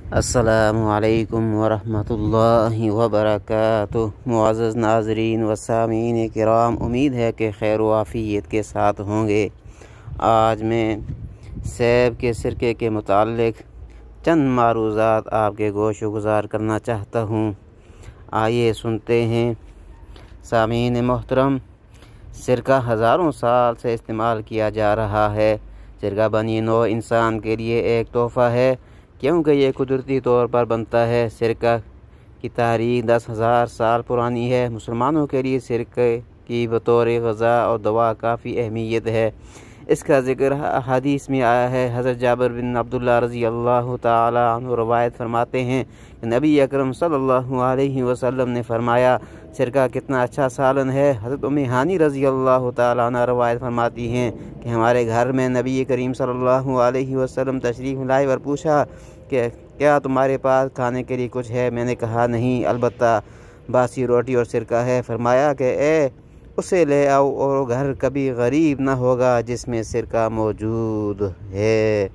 अस्सलामुअलैकुम वरहमतुल्लाहि वबरकातुहू। मुअज़्ज़ज़ नाज़रीन व सामीन किराम, उम्मीद है कि खैर व आफ़ियत के साथ होंगे। आज मैं सेब के सिरके के मुताल्लिक़ चंद मारूज़ात आपके गोश गुज़ार करना चाहता हूँ। आइए सुनते हैं। सामीन मोहतरम, सिरका हज़ारों साल से इस्तेमाल किया जा रहा है। सिरका बनी नौ इंसान के लिए एक तोहफ़ा है, क्योंकि ये कुदरती तौर पर बनता है। सिरका की तारीख़ 10,000 साल पुरानी है। मुसलमानों के लिए सिरके की बतौर ग़ज़ा और दवा काफ़ी अहमियत है। इसका ज़िक्र हदीस में आया है। हज़रत जाबिर बिन अब्दुल्लाह रज़ी अल्लाह ताला अन्हु रवायत फरमाते हैं कि नबी अकरम सल्लल्लाहु अलैहि वसल्लम ने फरमाया, सिरका कितना अच्छा सालन है। हज़रत उम्मे हानी रज़ी अल्लाह ताला अन्हा रवायत फरमाती हैं कि हमारे घर में नबी करीम सल्लल्लाहु अलैहि वसल्लम तशरीफ़ लाए और पूछा कि क्या तुम्हारे पास खाने के लिए कुछ है। मैंने कहा नहीं, अलबत्ता बासी रोटी और सिरका है। फरमाया कि उसे ले आओ और घर कभी गरीब न होगा जिसमें सिरका मौजूद है।